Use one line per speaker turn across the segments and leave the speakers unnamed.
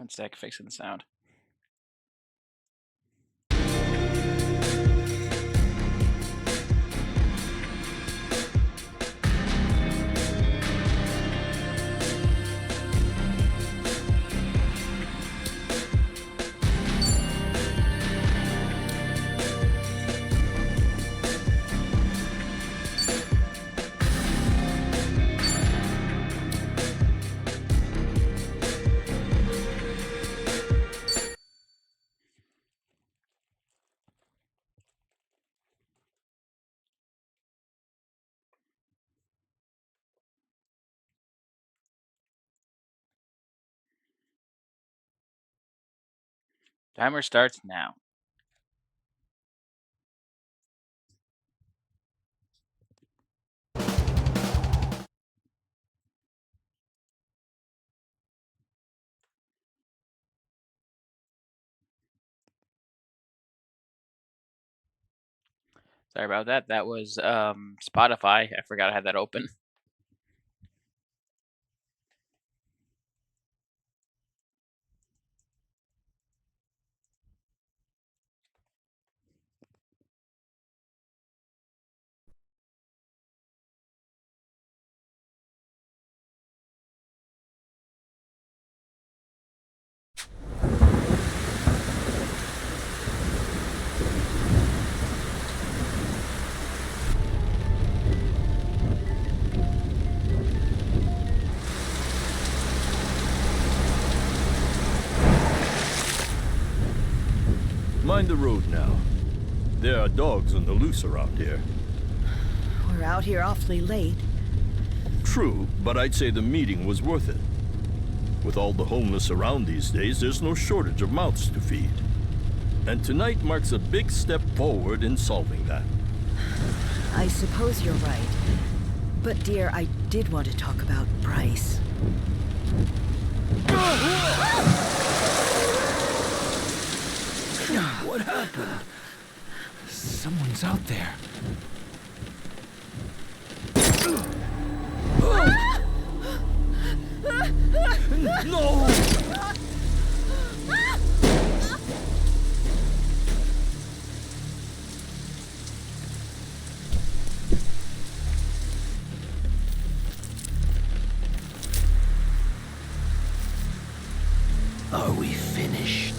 One sec, fixing the sound. Timer starts now. Sorry about that. That was Spotify. I forgot I had that open.
Mind the road now. There are dogs on the loose around here.
We're out here awfully late.
True, but I'd say the meeting was worth it. With all the homeless around these days, there's no shortage of mouths to feed. And tonight marks a big step forward in solving that.
I suppose you're right. But dear, I did want to talk about Bryce.
What happened? Someone's out there.
No!
Are we finished?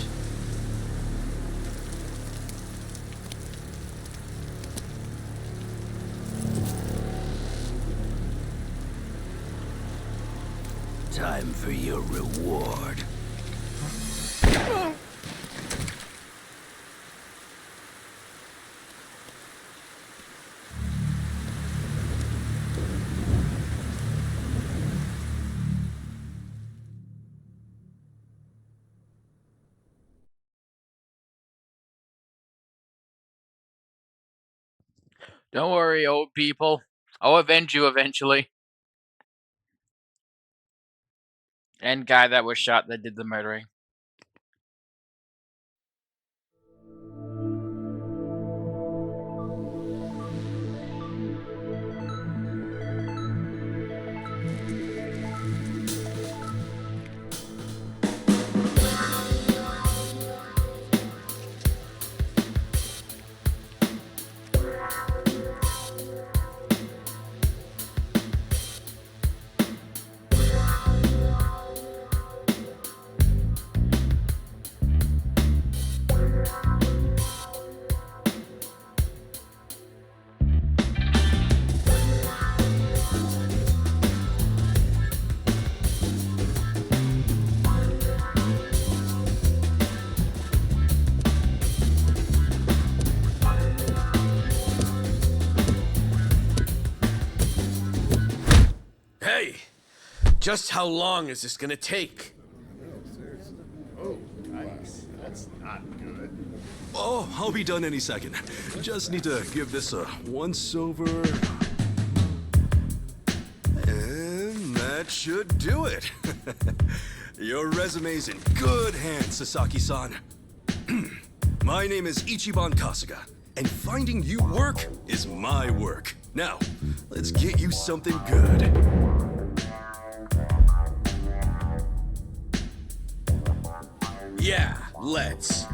Time for your reward.
Don't worry, old people. I'll avenge you eventually. And guy that was shot that did the murdering.
Hey! Just how long is this gonna take?
Oh, I'll be done any second. Just need to give this a once-over. And that should do it. Your resume's in good hands, Sasaki-san. My name is Ichiban Kasuga, and finding you work is my work. Now, let's get you something good.
Yeah, let's.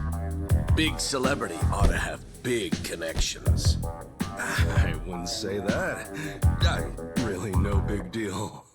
Big celebrity ought to have big connections.
I wouldn't say that. I'm really no big deal.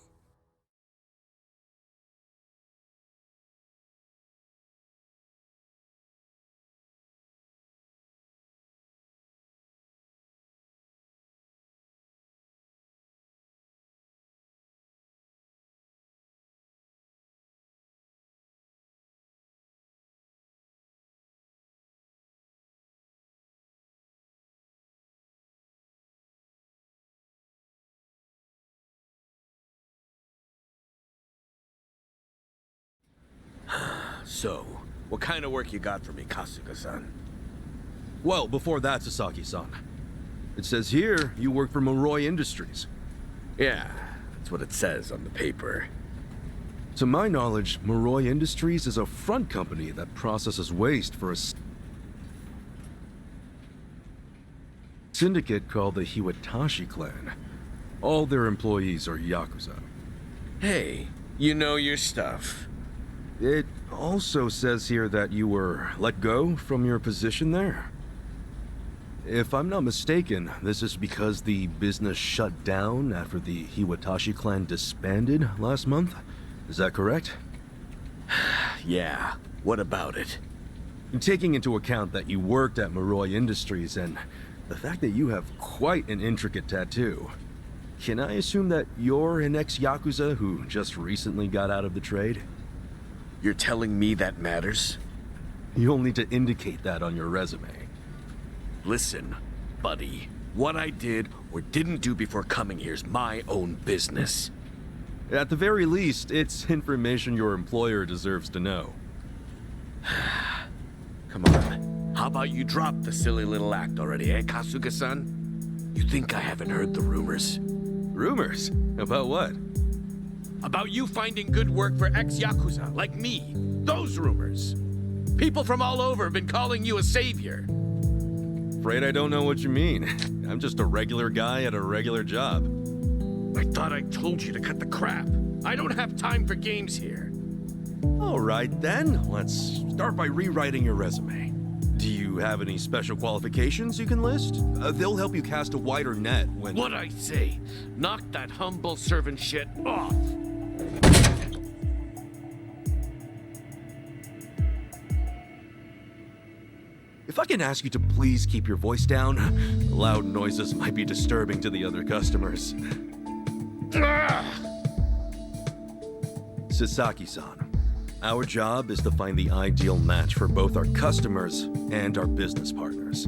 So, what kind of work you got for me, Kasuga-san?
Well, before that, Sasaki-san. It says here you work for Moroi Industries.
Yeah, that's what it says on the paper.
To my knowledge, Moroi Industries is a front company that processes waste for a syndicate called the Hiwatashi Clan. All their employees are Yakuza.
Hey, you know your stuff.
It also says here that you were let go from your position there. If I'm not mistaken, this is because the business shut down after the Hiwatashi clan disbanded last month. Is that correct?
Yeah, what about it?
Taking into account that you worked at Moroi Industries and the fact that you have quite an intricate tattoo, can I assume that you're an ex-Yakuza who just recently got out of the trade?
You're telling me that matters?
You'll need to indicate that on your resume.
Listen, buddy. What I did or didn't do before coming here is my own business.
At the very least, it's information your employer deserves to know.
Come on. How about you drop the silly little act already, eh, Kasuga-san? You think I haven't heard the rumors?
Rumors? About what?
About you finding good work for ex-Yakuza, like me. Those rumors. People from all over have been calling you a savior.
Afraid I don't know what you mean. I'm just a regular guy at a regular job.
I thought I told you to cut the crap. I don't have time for games here.
All right then, let's start by rewriting your resume. Do you have any special qualifications you can list? They'll help you cast a wider net when...
What'd I say? Knock that humble servant shit off.
If I can ask you to please keep your voice down, loud noises might be disturbing to the other customers. Sasaki-san, our job is to find the ideal match for both our customers and our business partners.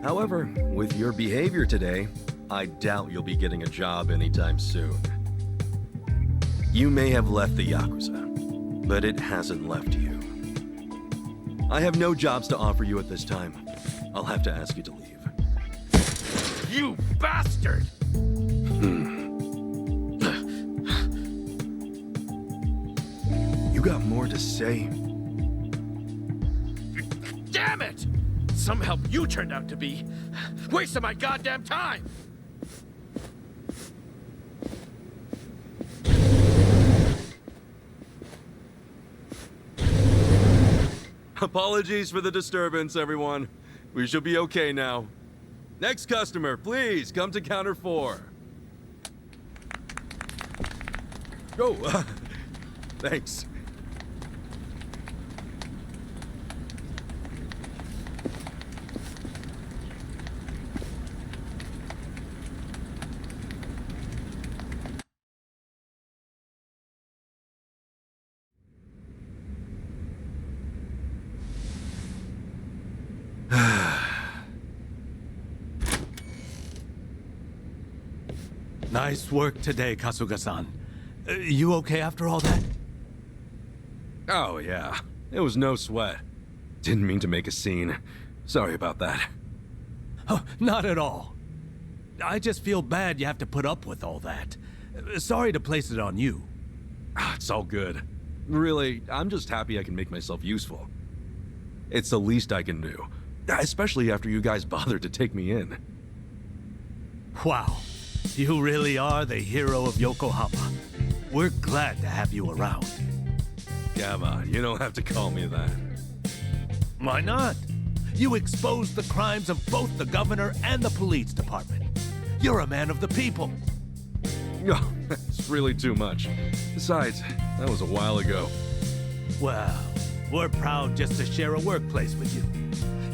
However, with your behavior today, I doubt you'll be getting a job anytime soon. You may have left the Yakuza, but it hasn't left you. I have no jobs to offer you at this time. I'll have to ask you to leave.
You bastard!
You got more to say?
Damn it! Some help you turned out to be. Wasting my goddamn time!
Apologies for the disturbance, everyone. We should be okay now. Next customer, please come to counter 4. Go. Thanks.
Nice work today, Kasuga-san. You okay after all that?
Oh, yeah. It was no sweat. Didn't mean to make a scene. Sorry about that.
Oh, not at all. I just feel bad you have to put up with all that. Sorry to place it on you.
It's all good. Really, I'm just happy I can make myself useful. It's the least I can do. Especially after you guys bothered to take me in.
Wow. You really are the hero of Yokohama. We're glad to have you around.
Come on, you don't have to call me that.
Why not? You exposed the crimes of both the governor and the police department. You're a man of the people.
Oh, it's really too much. Besides, that was a while ago.
Well, we're proud just to share a workplace with you.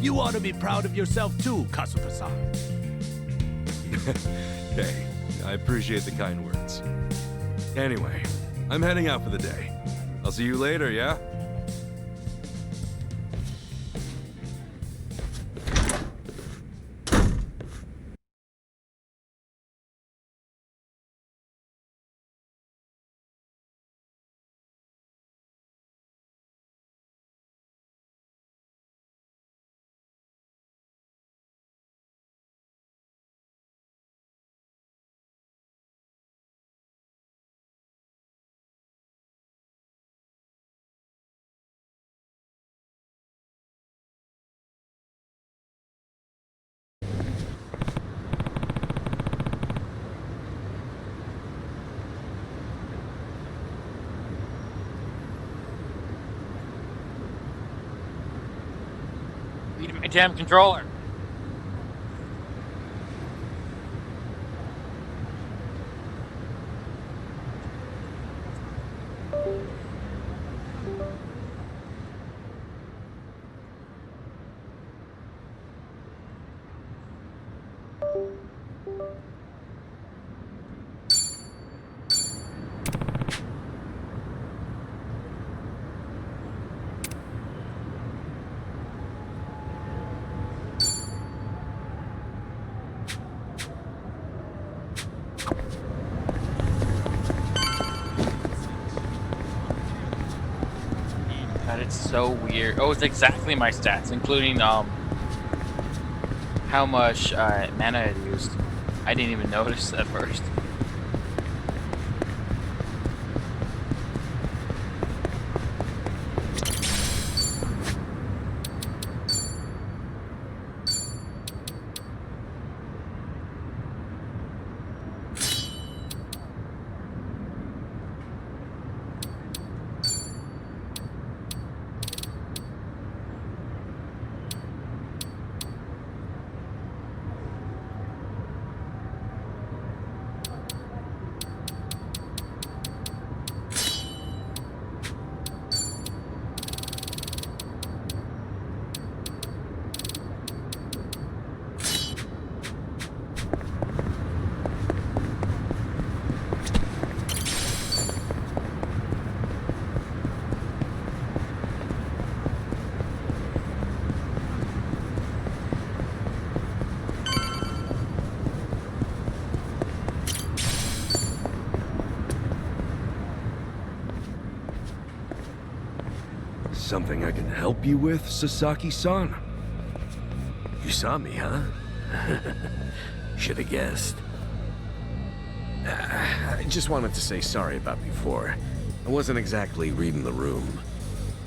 You ought to be proud of yourself too, Kasuga-san.
Hey, I appreciate the kind words. Anyway, I'm heading out for the day. I'll see you later, yeah?
Need my damn controller. God, it's so weird. Oh, it's exactly my stats, including how much mana I had used. I didn't even notice at first.
Something I can help you with, Sasaki-san?
You saw me, huh? Should have guessed. I just wanted to say sorry about before. I wasn't exactly reading the room.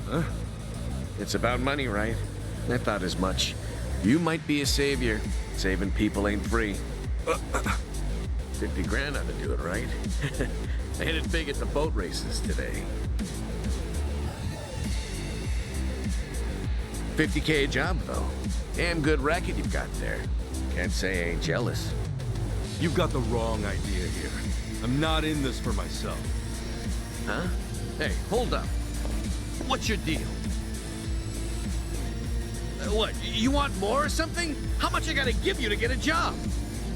Huh?
It's about money, right? I thought as much. You might be a savior. Saving people ain't free. 50 grand ought to do it, right? I hit it big at the boat races today. 50K a job, though. Damn good racket you've got there. Can't say I ain't jealous.
You've got the wrong idea here. I'm not in this for myself.
Huh? Hey, hold up. What's your deal? What, you want more or something? How much I gotta give you to get a job?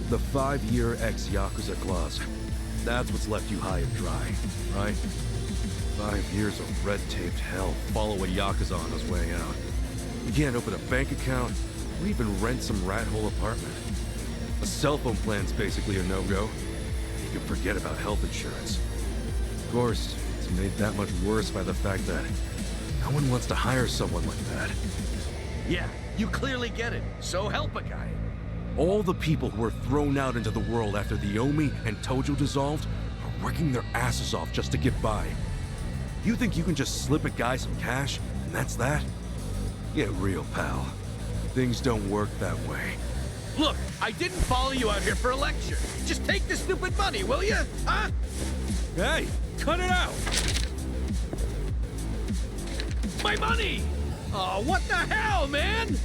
The 5-year ex-Yakuza clause. That's what's left you high and dry, right? 5 years of red-taped hell follow a Yakuza on his way out. You can't open a bank account, or even rent some rat hole apartment. A cell phone plan's basically a no-go. You can forget about health insurance. Of course, it's made that much worse by the fact that no one wants to hire someone like that.
Yeah, you clearly get it. So help a guy.
All the people who were thrown out into the world after the Omi and Tojo dissolved are working their asses off just to get by. You think you can just slip a guy some cash, and that's that? Get real, pal. Things don't work that way.
Look, I didn't follow you out here for a lecture. Just take the stupid money, will you? Huh?
Hey, cut it out!
My money! Oh, what the hell, man?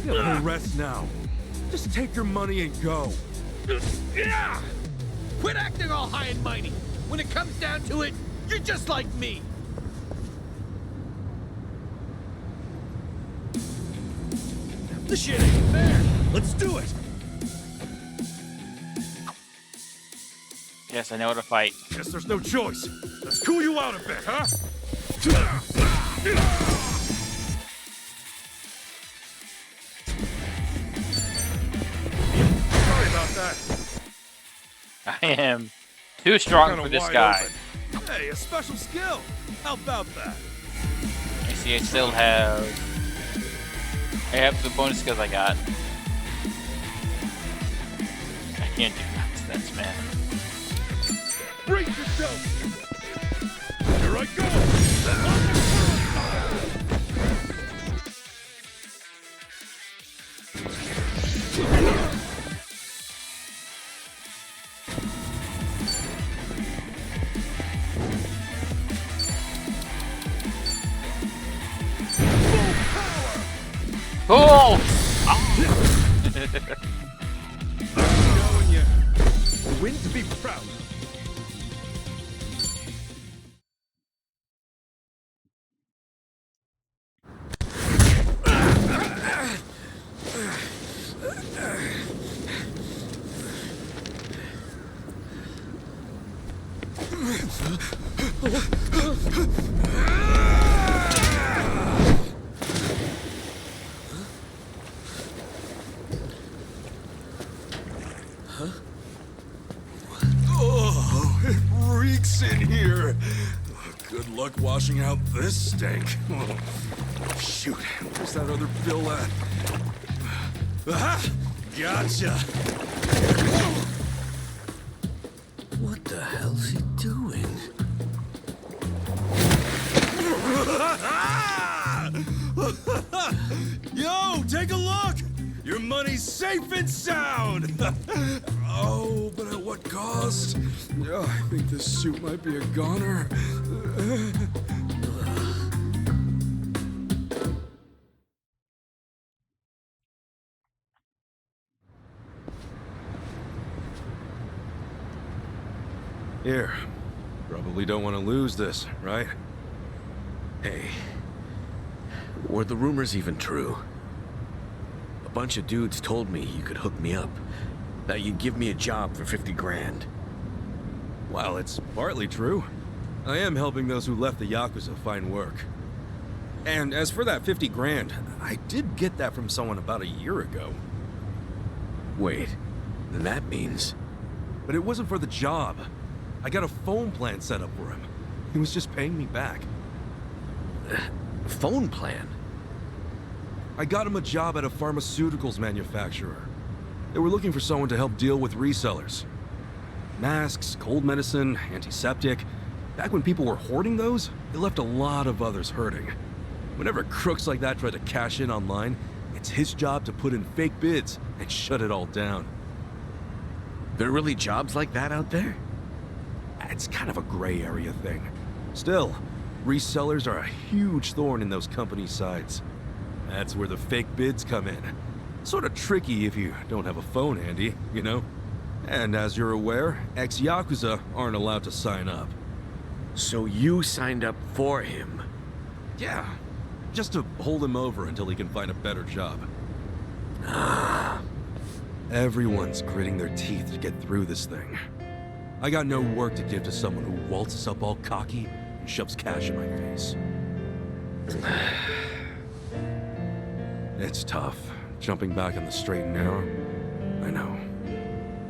You have no rest now. Just take your money and go.
Yeah! Quit acting all high and mighty. When it comes down to it, you're just like me.
This shit ain't fair. Let's do it.
Yes, I know how to fight.
Guess there's no choice. Let's cool you out a bit, huh? Sorry about that.
I am too strong
Kinda
for this
wide
guy.
open. Hey, a special skill. How about that?
I see I still have... I have the bonus skills I got. I can't do nonsense, man.
Brace yourself. Here I go.
Oh!
Knowing you. Win to be proud.
Oh, it reeks in here. Good luck washing out this stink. Oh, shoot, where's that other bill at? Aha! Gotcha!
What the hell's he doing?
Yo, take a look! Your money's safe and sound! Oh, but at what cost? Oh, I think this suit might be a goner.
Here. Probably don't want to lose this, right?
Hey, were the rumors even true? A bunch of dudes told me you could hook me up. That you'd give me a job for 50 grand.
Well, it's partly true. I am helping those who left the Yakuza find work. And as for that 50 grand, I did get that from someone about a year ago.
Wait, then that means...
But it wasn't for the job. I got a phone plan set up for him. He was just paying me back.
phone plan?
I got him a job at a pharmaceuticals manufacturer. They were looking for someone to help deal with resellers. Masks, cold medicine, antiseptic. Back when people were hoarding those, it left a lot of others hurting. Whenever crooks like that try to cash in online, it's his job to put in fake bids and shut it all down.
There are really jobs like that out there?
It's kind of a gray area thing. Still, resellers are a huge thorn in those companies' sides. That's where the fake bids come in. Sort of tricky if you don't have a phone handy, you know? And as you're aware, ex-Yakuza aren't allowed to sign up.
So you signed up for him?
Yeah, just to hold him over until he can find a better job. Everyone's gritting their teeth to get through this thing. I got no work to give to someone who waltzes up all cocky and shoves cash in my face. It's tough, jumping back on the straight and narrow. I know.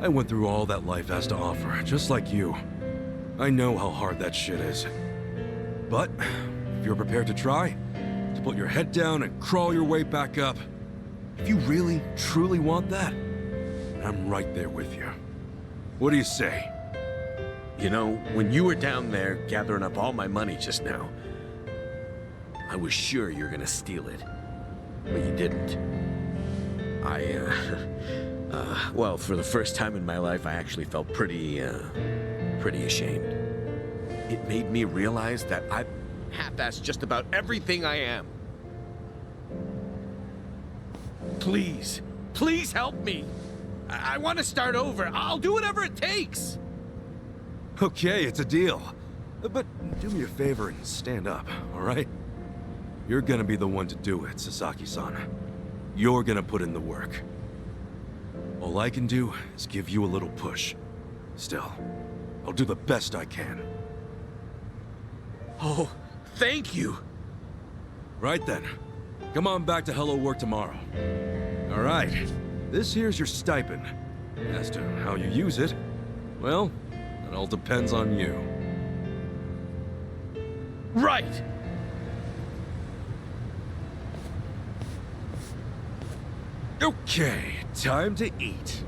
I went through all that life has to offer, just like you. I know how hard that shit is. But, if you're prepared to try, to put your head down and crawl your way back up, if you really, truly want that, I'm right there with you. What do you say?
You know, when you were down there gathering up all my money just now, I was sure you were gonna steal it. But you didn't. Well, for the first time in my life, I actually felt pretty ashamed. It made me realize that
half-ass just about everything I am. Please, please help me. I want to start over. I'll do whatever it takes.
Okay, it's a deal. But do me a favor and stand up, all right? You're gonna be the one to do it, Sasaki-san. You're gonna put in the work. All I can do is give you a little push. Still, I'll do the best I can.
Oh, thank you.
Right then. Come on back to Hello Work tomorrow. All right. This here's your stipend. As to how you use it, well, it all depends on you.
Right.
Okay, time to eat.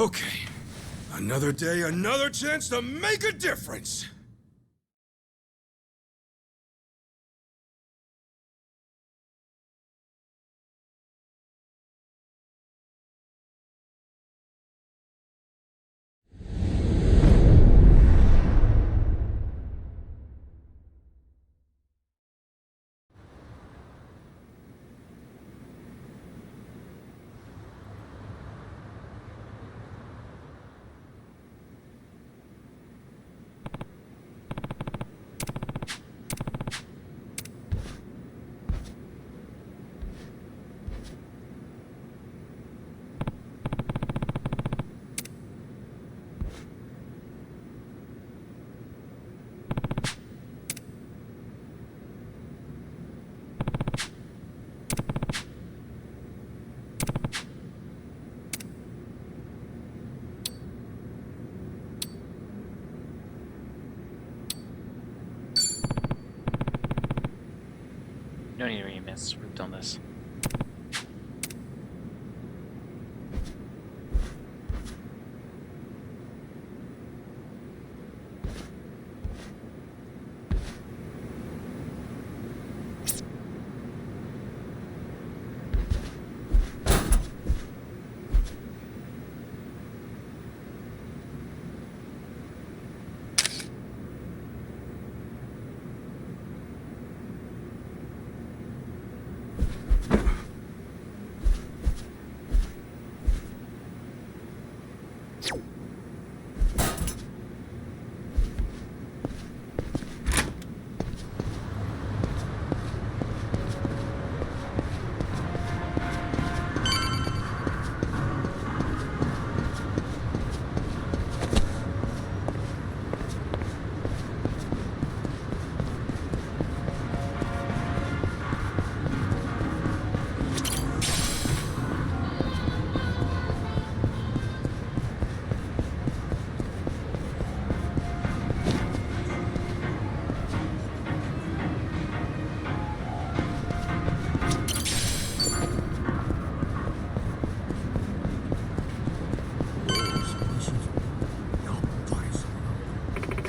Okay. Another day, another chance to make a difference.
No need to remiss. We've done this.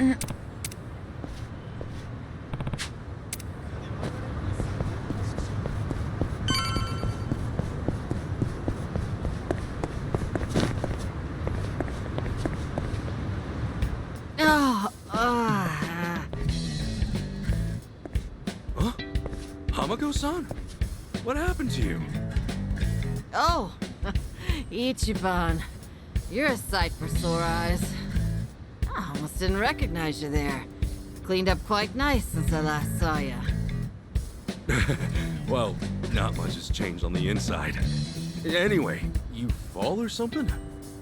Oh,
Huh? Hamako-san? What happened to you?
Oh, Ichiban. You're a sight for sore eyes. I almost didn't recognize you there. Cleaned up quite nice since I last saw you.
Well, not much has changed on the inside. Anyway, you fall or something?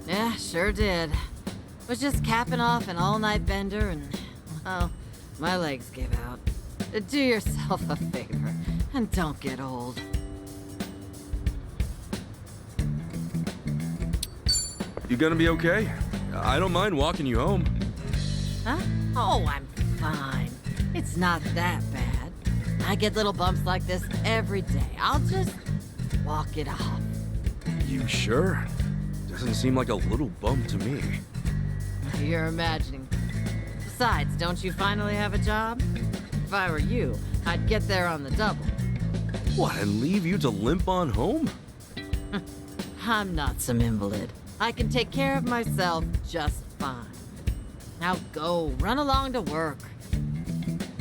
Yeah, sure did. Was just capping off an all-night bender and, well, my legs gave out. Do yourself a favor and don't get old.
You gonna be okay? I don't mind walking you home.
Huh? Oh, I'm fine. It's not that bad. I get little bumps like this every day. I'll just walk it off.
You sure? Doesn't seem like a little bump to me.
You're imagining. Besides, don't you finally have a job? If I were you, I'd get there on the double.
What, and leave you to limp on home?
I'm not some invalid. I can take care of myself just fine. Now go, run along to work.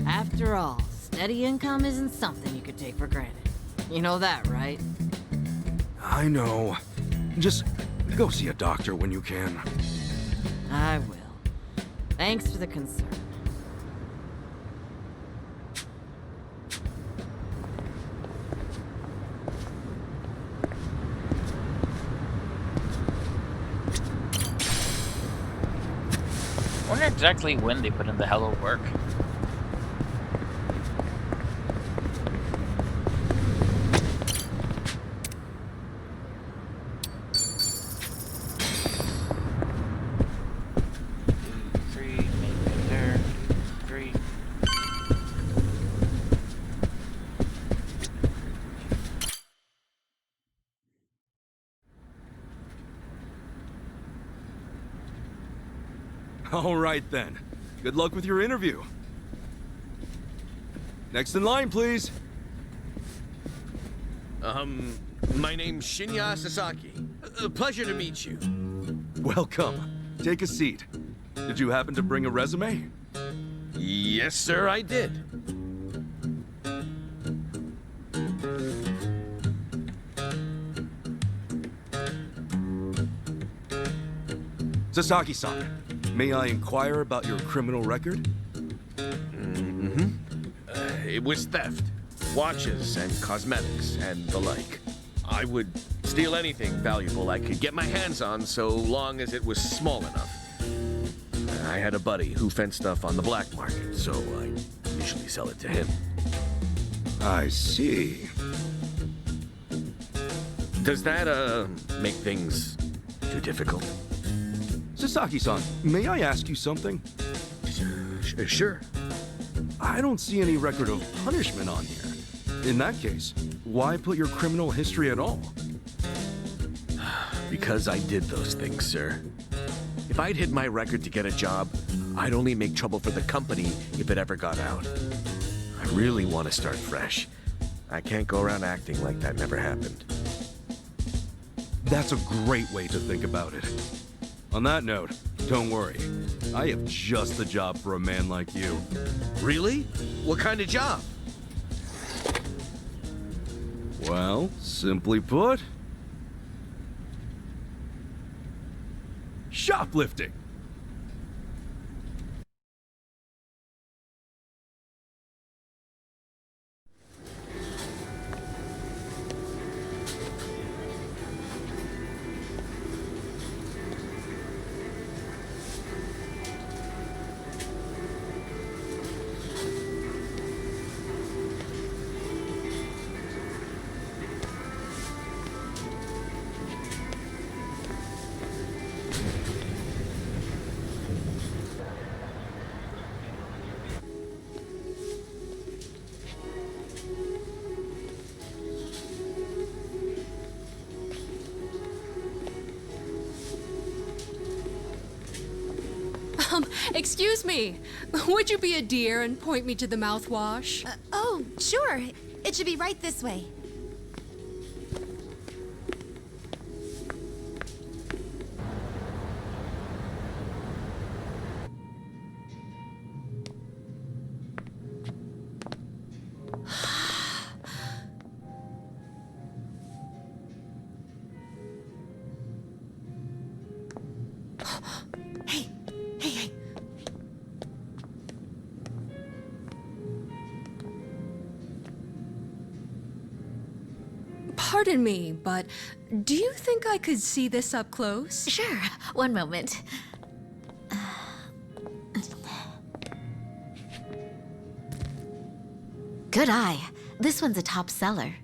After all, steady income isn't something you could take for granted. You know that, right?
I know. Just go see a doctor when you can.
I will. Thanks for the concern.
I wonder exactly when they put in the hello work.
All right then. Good luck with your interview. Next in line, please.
My name's Shinya Sasaki. Pleasure to meet you.
Welcome. Take a seat. Did you happen to bring a resume?
Yes, sir, I did.
Sasaki-san, may I inquire about your criminal record?
It was theft, watches and cosmetics and the like. I would steal anything valuable I could get my hands on so long as it was small enough. I had a buddy who fenced stuff on the black market, so I usually sell it to him.
I see.
Does that, make things too difficult?
Sasaki-san, may I ask you something?
Sure.
I don't see any record of punishment on here. In that case, why put your criminal history at all?
Because I did those things, sir. If I'd hid my record to get a job, I'd only make trouble for the company if it ever got out. I really want to start fresh. I can't go around acting like that never happened.
That's a great way to think about it. On that note, don't worry. I have just the job for a man like you.
Really? What kind of job?
Well, simply put, shoplifting.
Excuse me. Would you be a dear and point me to the mouthwash?
Oh, sure. It should be right this way. Hey, hey, hey.
Pardon me, but do you think I could see this up close?
Sure. One moment. Good eye. This one's a top seller.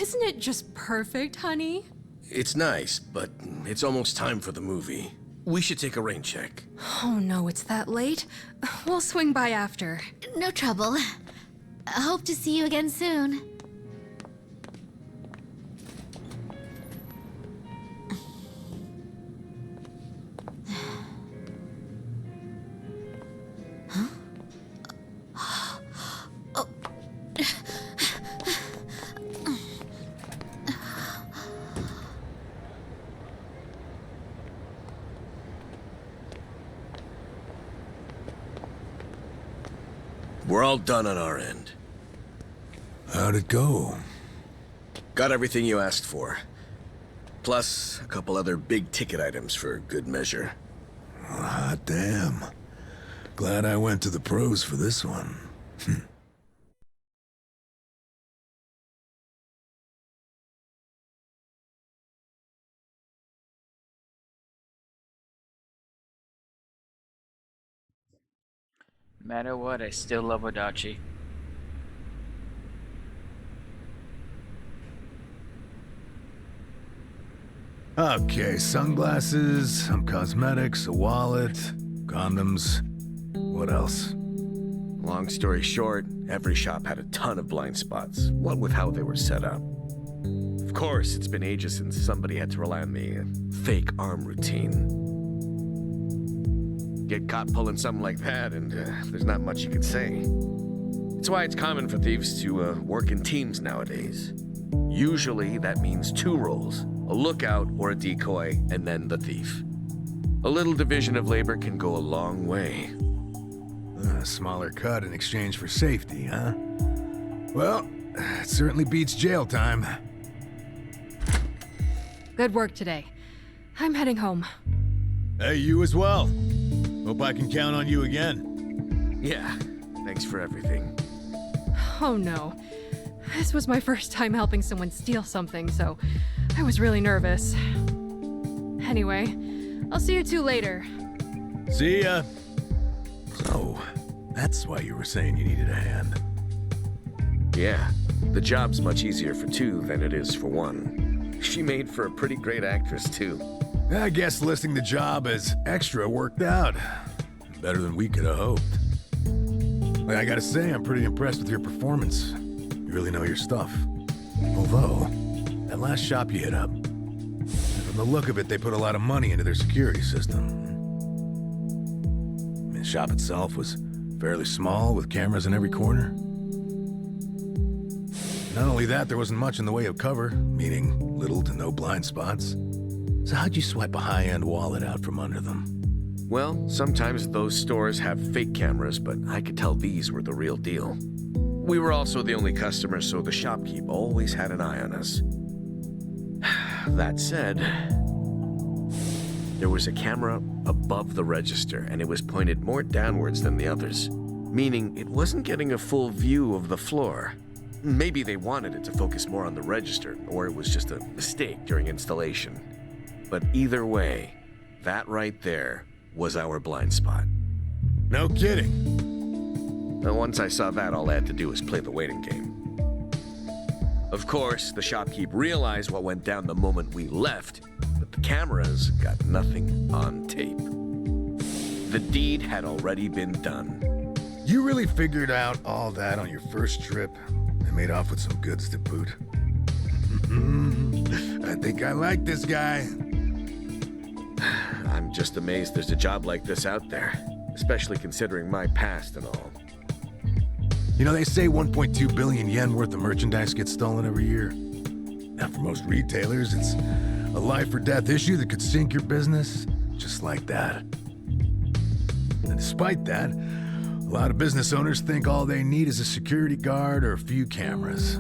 Isn't it just perfect, honey?
It's nice, but it's almost time for the movie. We should take a rain check.
Oh no, it's that late. We'll swing by after.
No trouble. I hope to see you again soon.
We're all done on our end.
How'd it go?
Got everything you asked for. Plus, a couple other big-ticket items for good measure.
Hot damn. Glad I went to the pros for this one.
No matter what, I still love Adachi.
Okay, sunglasses, some cosmetics, a wallet, condoms. What else?
Long story short, every shop had a ton of blind spots, what with how they were set up. Of course, it's been ages since somebody had to rely on the fake arm routine. Get caught pulling something like that, and there's not much you can say. It's why it's common for thieves to work in teams nowadays. Usually, that means two roles, a lookout or a decoy, and then the thief. A little division of labor can go a long way.
A smaller cut in exchange for safety, huh? Well, it certainly beats jail time.
Good work today. I'm heading home.
Hey, you as well. Hope I can count on you again.
Yeah, thanks for everything.
Oh no. This was my first time helping someone steal something, so I was really nervous. Anyway, I'll see you two later.
See ya. Oh, that's why you were saying you needed a hand.
Yeah, the job's much easier for two than it is for one. She made for a pretty great actress, too.
I guess listing the job as extra worked out. Better than we could have hoped. I gotta say, I'm pretty impressed with your performance. You really know your stuff. Although, that last shop you hit up, from the look of it, they put a lot of money into their security system. I mean, the shop itself was fairly small, with cameras in every corner. Not only that, there wasn't much in the way of cover, meaning little to no blind spots. So how'd you swipe a high-end wallet out from under them?
Well, sometimes those stores have fake cameras, but I could tell these were the real deal. We were also the only customers, so the shopkeep always had an eye on us. That said, there was a camera above the register, and it was pointed more downwards than the others, meaning it wasn't getting a full view of the floor. Maybe they wanted it to focus more on the register, or it was just a mistake during installation. But either way, that right there was our blind spot.
No kidding.
Now, once I saw that, all I had to do was play the waiting game. Of course, the shopkeep realized what went down the moment we left, but the cameras got nothing on tape. The deed had already been done.
You really figured out all that on your first trip and made off with some goods to boot. I think I like this guy.
I'm just amazed there's a job like this out there.
especially considering my past and all.
You know, they say 1.2 billion yen worth of merchandise gets stolen every year. Now, for most retailers, it's a life or death issue that could sink your business just like that. And despite that, a lot of business owners think all they need is a security guard or a few cameras.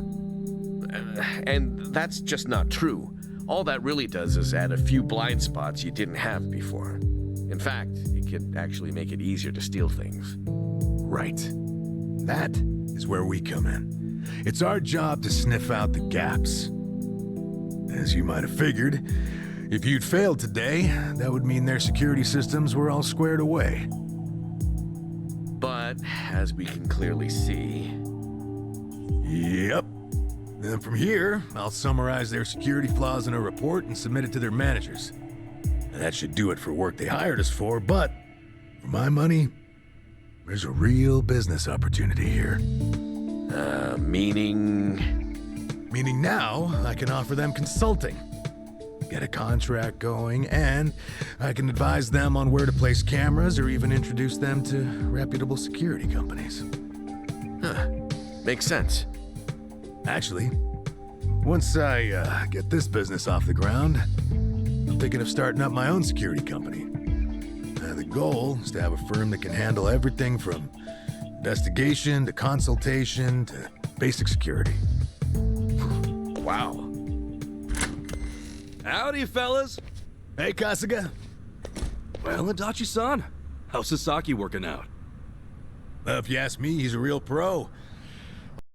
And that's just not true. All that really does is add a few blind spots you didn't have before. In fact, it could actually make it easier to steal things.
Right. That is where we come in. It's our job to sniff out the gaps. As you might have figured, if you'd failed today, that would mean their security systems were all squared away.
But, as we can clearly see...
Yep. Then from here, I'll summarize their security flaws in a report and submit it to their managers. And that should do it for work they hired us for, but for my money, there's a real business opportunity here.
Meaning...
Meaning now, I can offer them consulting. Get a contract going, and I can advise them on where to place cameras or even introduce them to reputable security companies.
Huh. Makes sense.
Actually, once I get this business off the ground, I'm thinking of starting up my own security company. The goal is to have a firm that can handle everything from investigation to consultation to basic security.
Wow.
Howdy, fellas.
Hey, Kasuga.
Well, Adachi-san, how's Sasaki working out?
If you ask me, he's a real pro.